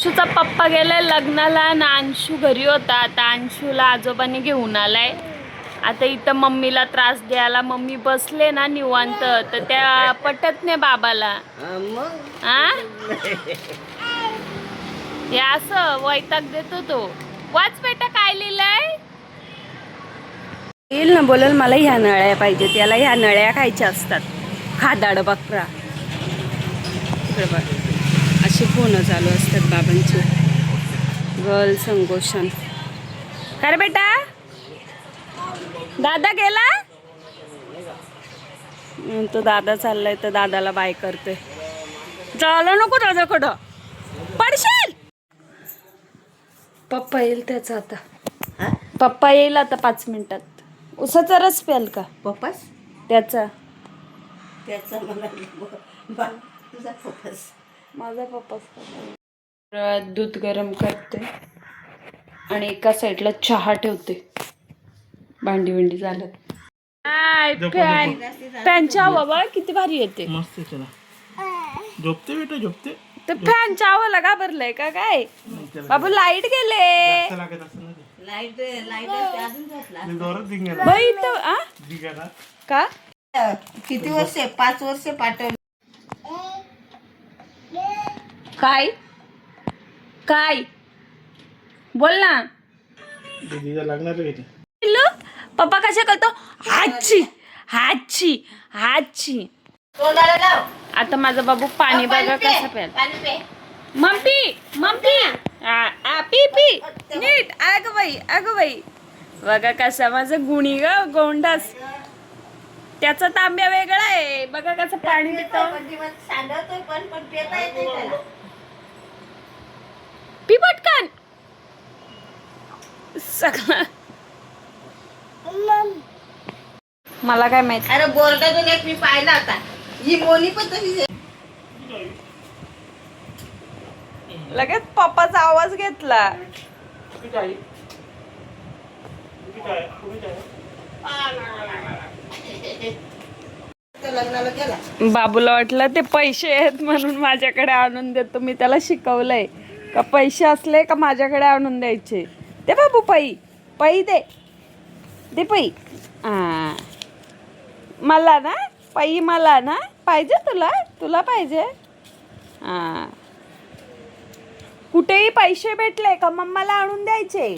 अंशूचा पप्पा गेलाय लग्नाला ना, अंशू घरी होता. आता अंशूला आजोबांनी घेऊन आलाय. आता इथं मम्मीला त्रास द्यायला मम्मी बसले ना निवांत, तर त्या पटत नाही बाबाला. हे असं वैताग देतो तो. वाच बेटा काय लिहिलंय. येईल ना, बोलेल मला ह्या नळ्या पाहिजे, त्याला ह्या नळ्या खायच्या असतात. खादाड बकरा. असे फोन चालू असतात बाबांचे. गर्ल संगोशन. काय रे बेटा, दादा गेला. तो दादा चाललाय तर दादाला बाय करते. झालं नको दादाकडं, पडशील. पप्पा येईल त्याचा आता. पप्पा येईल आता 5 मिनिटात. उसाचा रस प्याल का पप्पास? त्याचा तुझा पप्पास, माझा पप्पास. दूध गरम करते आणि एका साईडला चहा ठेवते. भांडी बिंडी झालं. फॅनच्या हवा बघ किती भारी येते. मस्त चला. झोपते बेटा झोपते. तर फॅनच्या हवाला घाबरलंय का काय बाबू? लाईट गेले. का किती वर्ष? 5 वर्ष पाठवलं. काय काय बोल ना. पप्पा कशा करतो? हाची हाची हाची. आता माझा बाबू पाणी बघा कसं प्याल. मम्पी मम्पी पी पी नीट. अगं बाई बघा कसा माझा गुणी ग गोंडास. त्याचा तांब्या वेगळा आहे बघा कसं पाणी पितो. पी पटकन सगळं. मला काय माहिती. अरे बोर्डातून एक मी पाहिला होता. ही मोनी पण तशीच. लगेच पप्पाचा आवाज घेतला. लग्नाला गेला. बाबूला वाटलं ते पैसे आहेत म्हणून माझ्याकडे आणून देतो. मी त्याला शिकवलंय का पैसे असले का माझ्याकडे आणून द्यायचे. ते बाबू पै दे दे पै. मला ना मला ना पाहिजे. तुला पाहिजे. कुठेही पैसे भेटले का मम्माला आणून द्यायचे.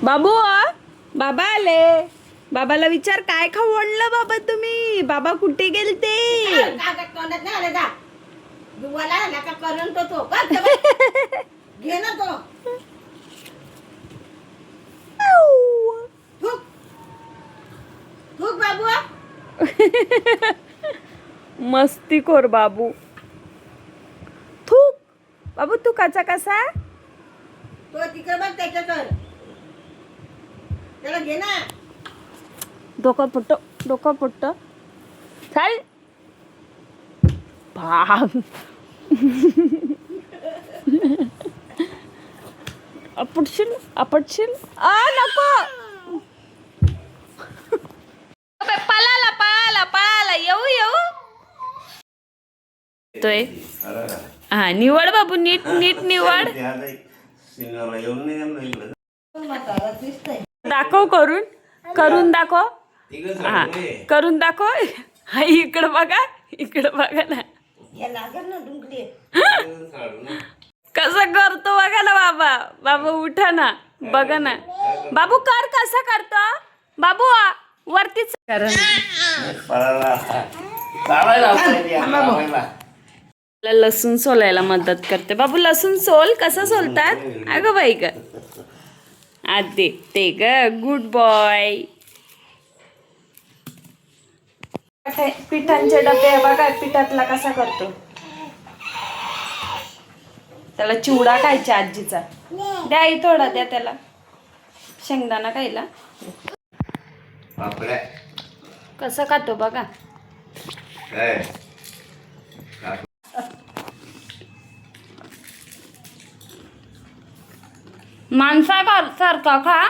बाबू बाबा आले. बाबाला विचार काय खाऊ आणलं बाबा तुम्ही. बाबा कुठे गेलते. घे ना तो. बाबू मस्तीखोर बाबू. थूक बाबू तू कसा तो तिकडे बघ त्याच्याकडे. त्याला घे ना. डोकं पुट्ट चाल भाग. आपटशील नको. पळाला येऊ तोय. हा निवड बाबू नीट निवड. दाखव करून दाखव. हा करून दाखव. हा इकडं बघा ना. कसं करतो बघा ना बाबा उठा ना बघा ना. बाबू कसा करतो बाबू. वरतीच लसूण सोलायला मदत करते. बाबू लसूण सोल. कसं सोलतात अगं बाई ग. ते ग गुड बॉय. पिठांचे डबे बघा. पिठातला कसा करतो. त्याला चिवडा खायचा आजीचा. द्या आई थोडा द्या त्याला. शेंगदाणा खायला. कसं खातो बघा. माणसा सारखा खा.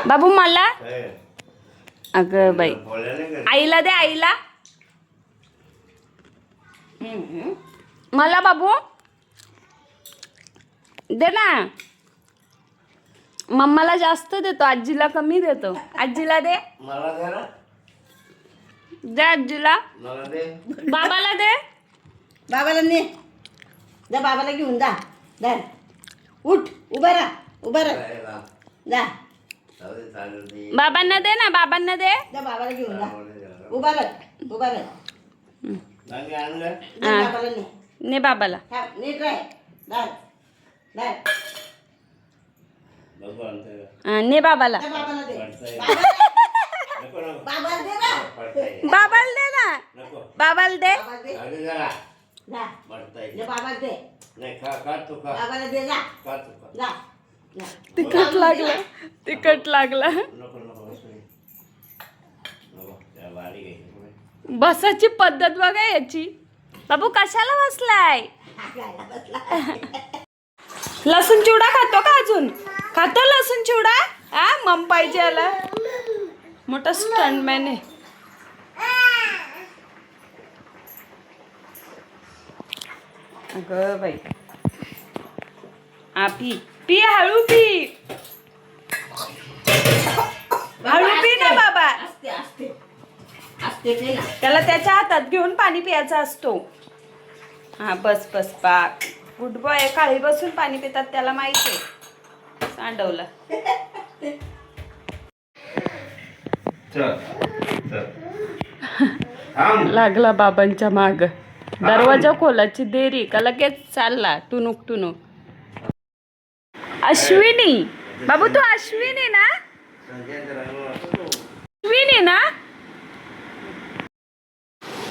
बाबू मला. अगं बाई आईला दे आईला. मला बाबू दे ना. मम्माला जास्त देतो, आजीला कमी देतो. आजीला दे. मला दे ना. दे आजीला. मला दे. बाबाला दे. बाबाला ने जा, बाबाला घेऊन जा. जा उठ, उभा राहा, उभा राहा. जा बाबांना दे ना, बाबांना दे. जा, बाबाला घेऊन जा. उभा राहा, उभा राहा. आणलं. जा, हा. बाबाला ने. ने बाबाला. हा, नीट राह. जा, जा. बघू आणतोय. हा, ने बाबाला. जा, बाबाला दे. नको नको. बाबाला दे ना. पडतंय. बाबाला दे ना. नको. बाबाला दे. बाबाला दे. जाऊ दे जरा. जा. पडतंय. जा, बाबाला दे. नाही खा तू खा. बाबाला दे. जा. खा तू खा. जा. जा. तिखट लागलं, तिखट लागलं. नको नको बसू दे. नको त्या वारी घ्यायची. बसाची पद्धत बघा याची. बाबू कशाला बसलाय? खायला बसला. लसूण चिवडा खातो का अजून? खातो लसूण चिवडा? हा, मम पाहिजे याला. मोठा स्टंटमॅन आहे. अगं बाई. पी पी, हळू पी. हळू पी ना बाबा. असते असते असते ते ना. त्याला त्याच्या हातात घेऊन पाणी प्यायचा असतो. हा बस बस पाक. Good boy. काळी बसून पाणी पितात, त्याला माहिती आहे. सांडवलं. चल चल. थांब. लागला बाबांच्या माग. दरवाजा खोलाची देरी का लगेच चालला टुनुक टुनुक. अश्विनी. बाबू तू अश्विनी ना? अश्विनी ना?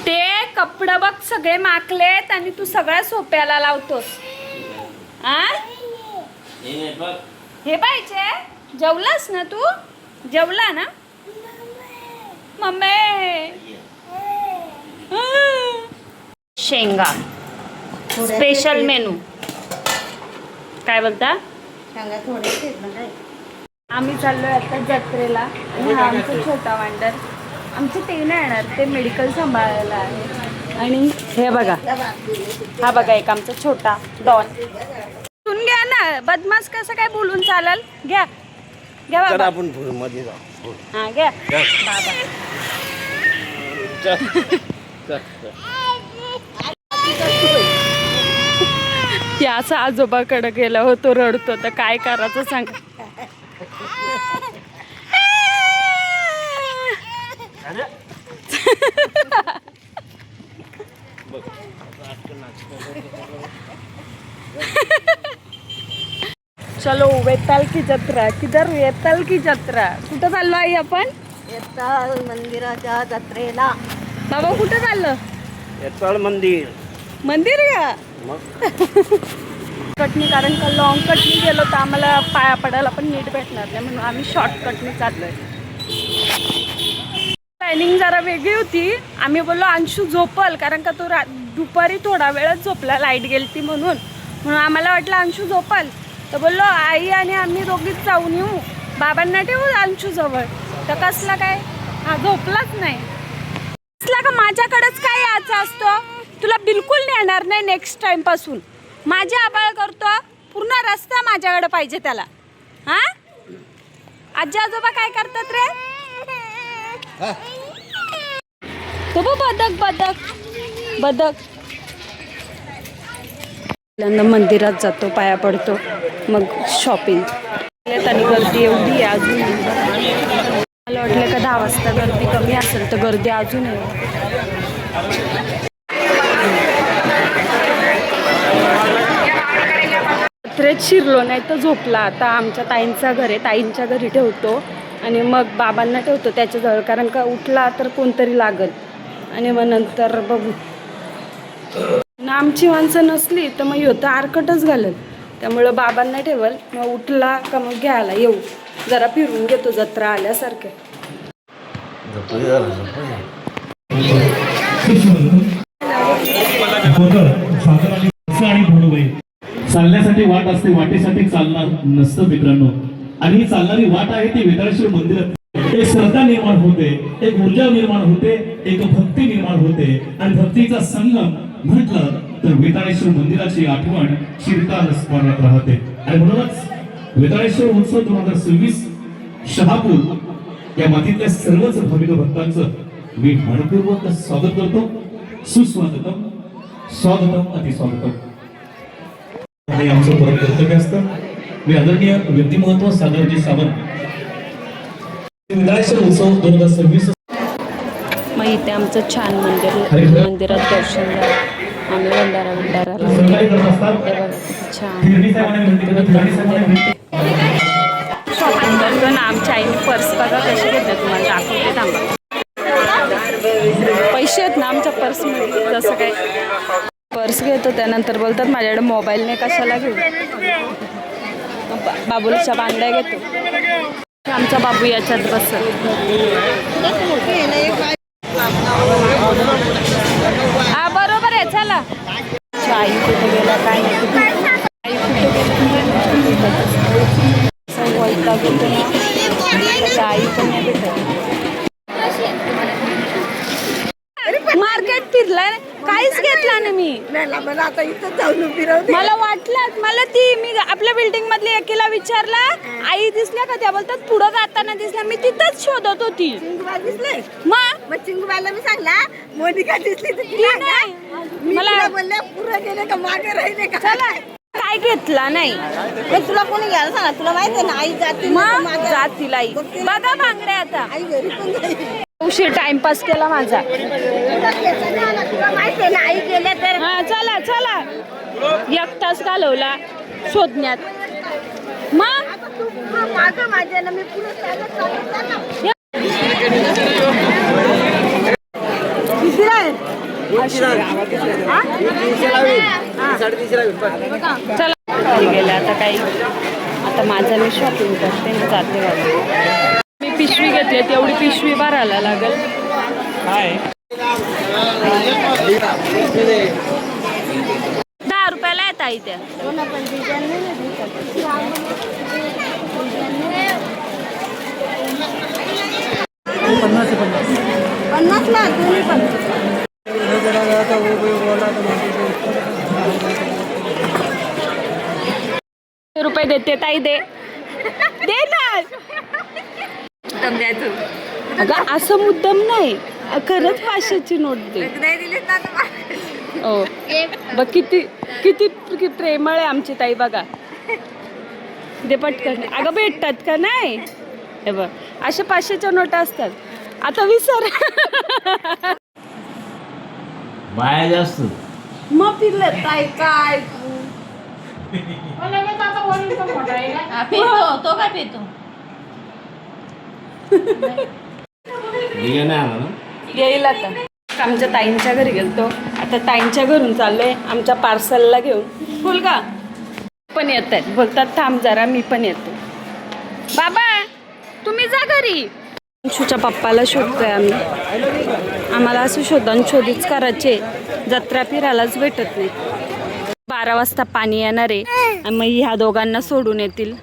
ते कपडे बघ सगळे माकलेत आणि तू सगळ्या सोप्याला लावतोस. आ? हे पाहिजे? जेवलास ना तू? जेवला ना मम्मी? शेंगा स्पेशल मेनू. काय बोलता? सांगा थोडे ना काय. आम्ही चाललोय आता जत्रेला आणि हा आमचा छोटा वांडर. आमचे ते नाही येणार, ते मेडिकल सांभाळायला आहे. आणि हे बघा, हा बघा एक आमचा छोटा डॉन. तुम्ही घ्या ना, बदमाश कसं काय बोलून चालाल? घ्या घ्या बाबा. आपण मध्ये जाऊ. हा घ्या बाबा. याचा आजोबाकडे गेला होतो, रडतो तर काय करायचं सांग. चलो वेताल की जत्रा. किधर? वेताल की जत्रा. कुठं चाललो आई आपण? येताल मंदिराच्या जत्रेला. बाबा कुठं चाललं? येताळ मंदिर. मंदिर का? कटनी, कारण का लॉंग कटनी गेलो तर आम्हाला पाया पडायला पण नीट भेटणार नाही, म्हणून आम्ही शॉर्टकटनी चाललोय. प्लॅनिंग जरा वेगळी होती. आम्ही बोललो अंशू झोपल, कारण का तो दुपारी थोडा वेळच झोपला, लाईट गेलती म्हणून आम्हाला वाटलं अंशू झोपल. तर बोललो आई आणि आम्ही दोघीच जाऊन येऊ, बाबांना ठेवू अंशू जवळ. तर कसला काय, हा झोपलाच नाही. कसला का माझ्याकडेच काय यायचं असतो, तुला बिलकुल नेणार नाही नेक्स्ट टाइम पासून. माझे आबाळ करतो, पूर्ण रस्ता माझ्याकडे पाहिजे त्याला. हा आजी आजोबा काय करतात रे? तो बदक बदक बदक. मंदिरात जातो, पाया पडतो, मग शॉपिंग. आणि गर्दी एवढी आहे अजून. मला वाटलं का 10 वाजता गर्दी कमी असेल, तर गर्दी अजून आहे. जत्रेत शिरलो नाही तर झोपला. आता आमच्या ताईंचा घर आहे, ताईंच्या घरी ठेवतो आणि मग बाबांना ठेवतो त्याच्याजवळ, कारण का उठला तर कोणतरी लागल आणि मग नंतर बघू. आमची माणसं नसली तर मग होतं आरकटच घालेल, त्यामुळं बाबांना ठेवल. मग उठला का मग घ्यायला येऊ, जरा फिरून घेतो जत्रा आल्यासारखे. चालण्यासाठी वाट असते, वाटेसाठी चालणार नसतं मित्रांनो. आणि ही चालणारी वाट आहे ती वेताळेश्वर मंदिरात. एक श्रद्धा निर्माण होते, एक ऊर्जा निर्माण होते, एक भक्ती निर्माण होते आणि भक्तीचा संगम म्हटलं तर वेताळेश्वर मंदिराची आठवण चिरकाल स्मरणात राहते आणि म्हणूनच वेताळेश्वर उत्सव 2026 शहापूर या मातीतल्या सर्वच भाविक भक्तांचं मी मनपूर्वक स्वागत करतो. सुस्वागतम, स्वागतम, अतिस्वागतम. आणि आमचं परत कर्तव्य असतं. मी आदरणीय व्यक्तिमत्व सागरजी सावंत वेताळेश्वर उत्सव 2026 मग इथे आमचं छान मंदिरात दर्शन झालं. आम्ही भंडाराला सहकार्य करत असतात. हे बघा किती छान फिरणीचा आणि फिरणीचा शॉपिंग करतो ना. आमच्या आईने पर्स बघा कशी घेतले, तुम्हाला दाखवते थांबा. पैसे आहेत ना आमच्या पर्समध्ये, जसं काय पर्स घेतो त्यानंतर बोलतात माझ्याकडे मोबाईल नाही कशाला घेऊ. बाबूलच्या बांगड्या घेतो. आमचा बाबू याच्यात बसल. हा बरोबर आहे चला. आई कुठे गेला काय नाही. आई कुठे गेली वैताग येतो ना. आई पण नाही भेटत. मार्केट फिरलाय काहीच घेतला ना मी. मला आता इथं जाऊन फिरवते. मला वाटलं मला मी आपल्या बिल्डिंग मधली एकीला विचारला आई दिसल्या का, त्या बोलतात पुढं जाताना दिसल्या. मी तिथंच शोधत होती. चिंगूबाई दिसले मग चिंगूबाईला मी सांगला मोनिका दिसली तर ती नाही. मला बोलले पुढे गेले का मागे राहिले का. चला काय घेतला नाही. पण तुला कोणी घ्यायला सांगा, तुला माहिती आहे ना आई जाती मग जातील आई. बघा बांगड्या आता. आई घरी पण जाईल. उशीर टाइमपास केला माझा. तुला माहिती आहे ना आई गेल्या तर. हा चला चला. एक तास घालवला शोधण्यात. मग मागं माझ्या ना मी पुढे चालत चालत चला गेले आता काही. आता माझं मी शॉपिंग करते ना जाते घालते. मी पिशवी घेतली तेवढी पिशवी भरायला लागेल. काय 10 रुपयाला येत आई त्या. पन्नास ला दोन्ही पण. रुपये देते ताई. दे दे ना. अगं असं मुद्दाम नाही, खरंच 500ची नोट दे. हो बघ किती किती प्रेमळ आहे आमची ताई. बघा दे पटकन. अगं भेटतात का नाही. हे बघ अशा 500च्या नोटा असतात. आता विसर. बाया जास्त मग फिरलं ताई काय. तो काय पेतो. नाही आला ना. येईल आता. आमच्या ताईंच्या घरी गेलतो. आता ताईंच्या घरून चाललोय आमच्या पार्सलला घेऊन. फुल का पण येत आहेत. बोलतात थांब जरा मी पण येतो. बाबा तुम्ही जा घरी. अंशूच्या पप्पाला शोधतोय आम्ही. आम्हाला असं शोधीच करायचे. जत्रा फिरायलाच भेटत नाही. 12 वाजता पाणी येणार आहे आणि मग ह्या दोघांना सोडून येतील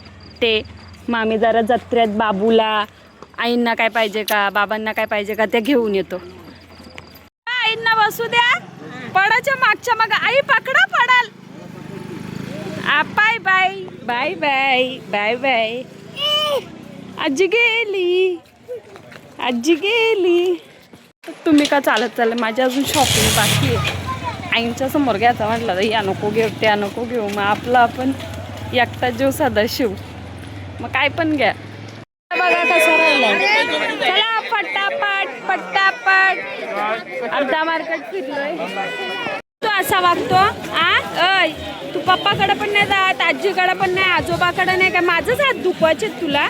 ते. मग आम्ही जरा जत्रेत बाबूला आईंना काय पाहिजे का बाबांना काय पाहिजे का ते घेऊन येतो. आईंना बसू द्या. पडाच्या मागच्या मग आई पकडा पडाल. Bye bye bye bye bye bye. आजी गेली आजी गेली. तुम्ही का चालत चाललं. माझी अजून शॉपिंग बाकी आहे. आईंच्या समोर घ्यायचा म्हटलं या नको घेऊ त्या नको घेऊ. मग आपलं आपण एकटा जीव सदाशिव. मग काय पण घ्या. बघा कसं राहिलंय. चला पटापट पटापट. अर्धा मार्केट फिरलोय. तू असा वागतो अय. तू पप्पाकडे पण नाही जात, आजीकडे पण नाही, आजोबाकडे नाही. काय माझंच हात दुखवायचे तुला.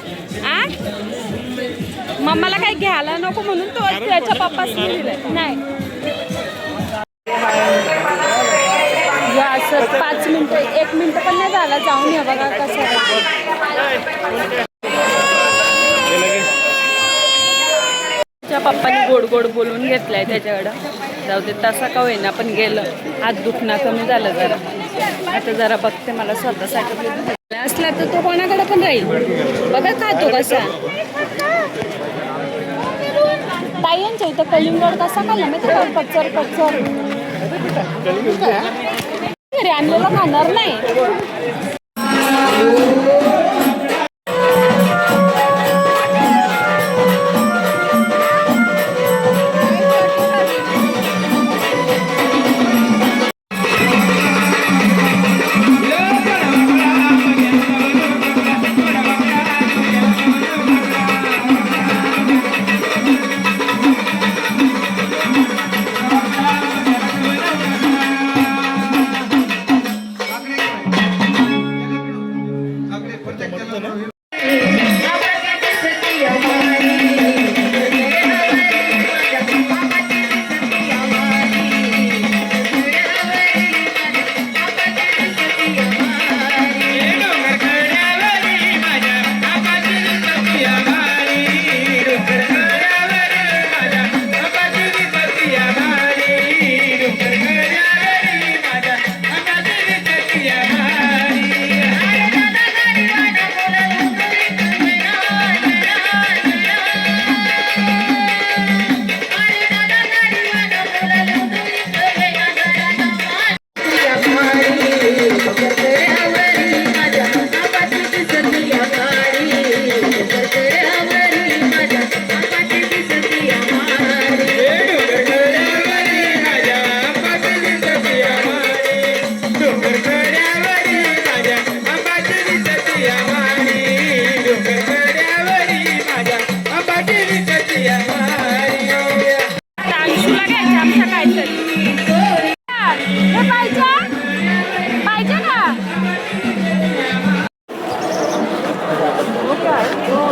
मग मला काही घ्यायला नको म्हणून तो त्याच्या पप्पाच दिलाय. नाही या असं 5 मिनिटं 1 मिनिट पण नाही झाला. जाऊन या बघा कसं. त्याच्या पप्पाने गोड गोड बोलून घेतलाय त्याच्याकडं. जाऊ दे तसा का होईना पण गेलं. हात दुखणं कमी झालं जरा. आता जरा बघते मला स्वतःसाठी असला तर तो कोणाकडे पण राहील. बघा खातो कसा. ताईंच्या इथं कलिंगड कसा खाल्ला माहिती का. कच्चर घरी आणलेलं खाणार नाही.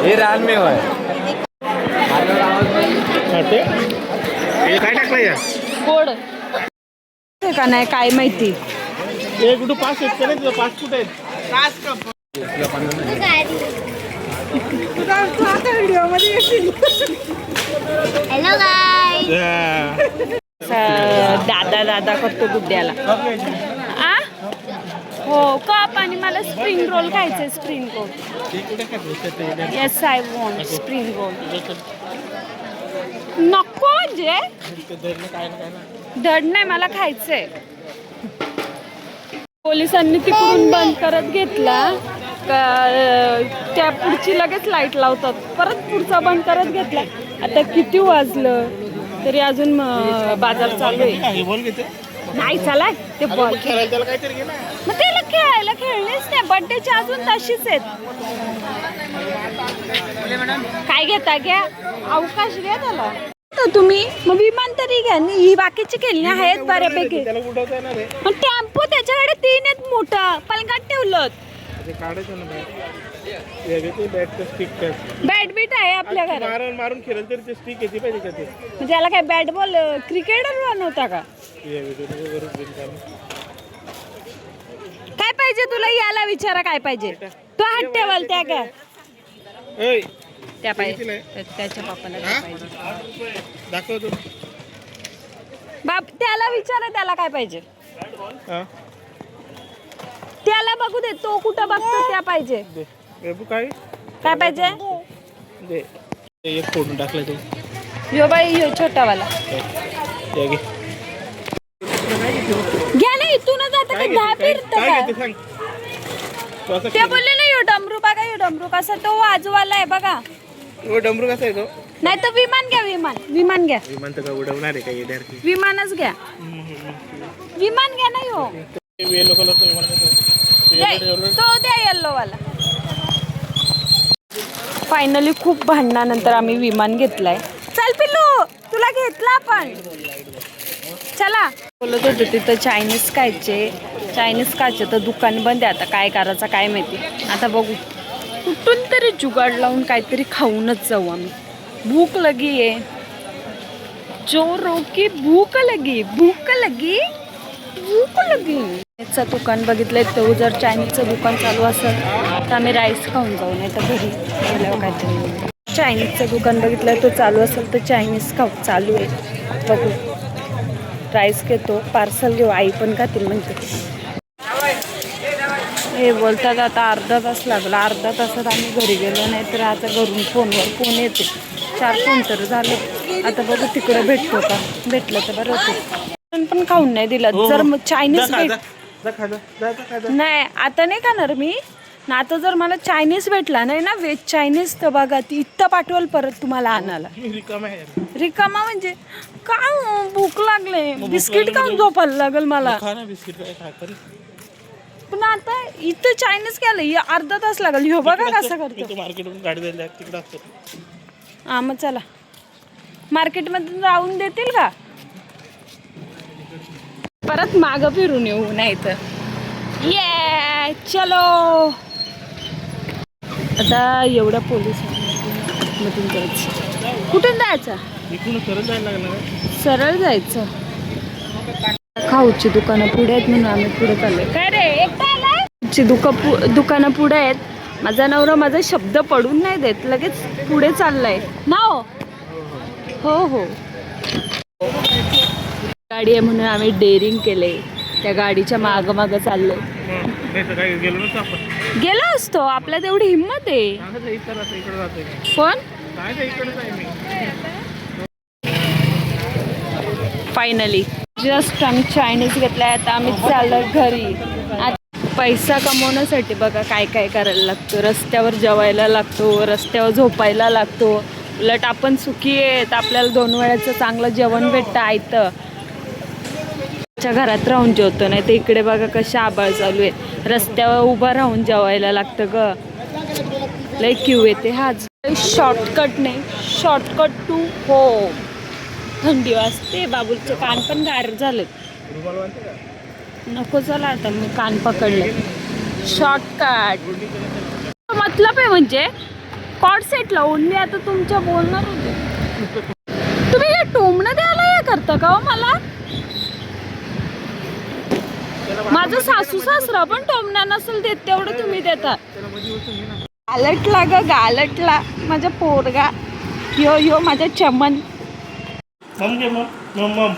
हे रान में होय काय टाकलं या गोड का नाही काय माहिती. एक कुठं पाच आहेत का नाही तुझं 5 फूट आहेत हॅलो गाय दादा दादा करतो गुड्ड्याला. आ हो कप आणि मला स्प्रिंग रोल खायचंय. Spring roll yes I want spring roll. नको जे धड नाही मला खायचंय. पोलिसांनी तिकडून बंद करत घेतला का त्या पुढची लगेच लाईट लावतात. परत पुढचा बंद करत घेतला. आता किती वाजलं तरी अजून बाजार चालू आहे. बोल घेते नाही चला ते बॉल खेळायला त्याला काहीतरी घे ना. मग त्याला खेळायला खेळलेच नाही. बर्थडेची अजून तशीच आहेत. काय घेता घ्या अवकाश घ्या त्याला. तर तुम्ही मग विमान तरी घ्या. ही बाकीची खेळणी आहेत बऱ्यापैकी. त्याला उडवता येणार आहे मग टेम्पो त्याच्याकडे 3 आहेत मोठं पलंगात ठेवलं. ते काढायचं ना बॅट हे घेते बॅटचं स्टिक टॅप बॅट बीट आहे आपल्या घरात. मारून मारून खेळलं तरी ते स्टिक येते पाहिजे का ते म्हणजे त्याला काय बॅट बॉल क्रिकेटर बनवता का काय पाहिजे तुला. याला विचारा काय पाहिजे. तो हात ठेवाल त्या काय ओय त्या पाहिजे त्याच्या बापाला काय पाहिजे. दाखव तू बाप त्याला विचारा त्याला काय पाहिजे. हा त्याला बघू दे तो कुठं बघतो त्या पाहिजे. दे बेबू काय काय पाहिजे. दे ते एक फोडून टाकलं ते यो बाई यो छोटावाला हे घे घ्या ना इथूनच आता ते दहा फिरत काय का. घेते सांग तू असं ते बोलले ना यो डमरू बघा यो डमरू कसा तो वाजवाला आहे बघा. तो डमरू कसा आहे तो नाही तर विमान घ्या. विमान घ्या. विमान तर का उडवणार आहे का येणार विमानच घ्या. विमान घ्या ना यो. येलो कलरचं विमान कसं तो द्या येल्लो वाला. फायनली खूप भांडणानंतर आम्ही विमान घेतलाय. चल पिल्लू तुला घेतला आपण. चला बोलत होतो तिथं चायनीज खायचे तर दुकान बंद आहे. आता काय करायचं काय माहिती. आता बघू कुठून तरी जुगाड लावून काहीतरी खाऊनच जाऊ आम्ही. भूक लगी आहे चोरो की भूक लगी. चायनीजचं दुकान बघितलंय. तो जर चायनीजचं दुकान चालू असेल तर आम्ही राईस खाऊन जाऊ. नाही तर घरी गेल्यावर काहीतरी. चायनीजचं दुकान बघितलंय तो चालू असेल तर चायनीज खाऊ. चालू आहे बघू. राईस घेतो पार्सल घेऊ. आई पण खातील म्हणते. हे बोलतात आता अर्धा तास लागला. अर्धा तासात आम्ही घरी गेलो नाही तर आता घरून फोनवर फोन येते. 4 फोन तर झाले. आता बघू तिकडं भेटतो का. भेटलं तर बरं होतं. पान पण खाऊन नाही दिलं. जर चायनीज नाही आता नाही खाणार मी ना. आता जर मला चायनीज भेटला नाही ना, व्हेज चायनीज, तर बघा ती इथं पाठवल परत तुम्हाला आणायला. रिकामा म्हणजे काय भूक लागले, बिस्किट खाऊन झोपायला लागल मला. पण आता इथं चायनीज केलं अर्धा तास लागल. ह्यो बघा कसं करतो. हा मग चला मार्केटमध्ये जाऊन देतील का, परत मागं फिरून येऊ नाही तर. ये चलो आता एवढा पोलीस मधून जायचं. कुठून जायचं? सरळ जायचं. खाऊची दुकानं पुढे आहेत म्हणून आम्ही पुढे चाललोय. काय रे एकटा आलाय? दुकानं पुढे आहेत. माझा नवरा माझा शब्द पडून नाही देत, लगेच पुढे चाललाय ना. हो हो गाडी आहे म्हणून आम्ही डेअरिंग केले. त्या गाडीच्या माग माग चाललोय. गेलो असतो, आपल्यात एवढी हिंमत आहे. कोण फायनली जस्ट आम्ही चायनीज घेतलाय. आता आम्ही चाललोय घरी. आता पैसा कमवण्यासाठी बघा काय काय करायला लागतं. रस्त्यावर जेवायला लागतो, रस्त्यावर झोपायला लागतो. उलट आपण सुखी आहेत, आपल्याला 2 वेळाचं चांगलं जेवण भेटतं आयतं. घरात राहून जेवतो नाही तर इकडे बघा कशा आबाळ चालू आहे. रस्त्यावर उभं राहून जेवायला लागतं ग. लय क्यू येते. हाच शॉर्टकट नाही, शॉर्टकट टू होम. थंडी वाजते. बाबूलचे कान पण गार झालेत. नको चला आता मी कान पकडले. शॉर्टकट मतलब आहे म्हणजे कॉर्ड सेट लावून मी आता तुमच्या बोलणार होते. तुम्ही हे टोमणं द्यायला हे करता का हो मला? माझं सासू सासरा पण टोमणा नसेल देत तेवढं तुम्ही देता. गालटला ग गालटला माझा पोरगा. यो यो माझा चमन. मम घे मम मम मम